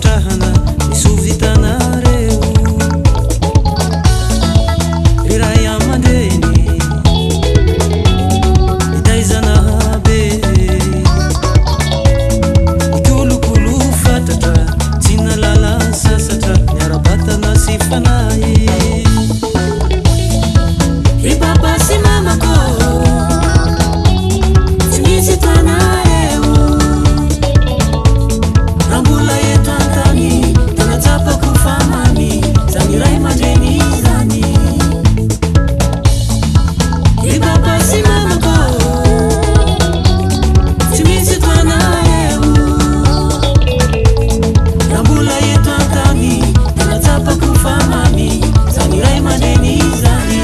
fipetrahana misovitanareo iray amandreny itaizanabe ikolokolo fatatra tsy nalala sasatra miarabatana sy fanahy i papa sy mamako tsy misy tanareo rambola eto antany tanatsapako famany zany ray mandreny zany i papa sy mamako tsy misy tanareo rambola eto antany tanatsapako famany zany ray mandreny zany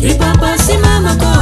i papa sy mamako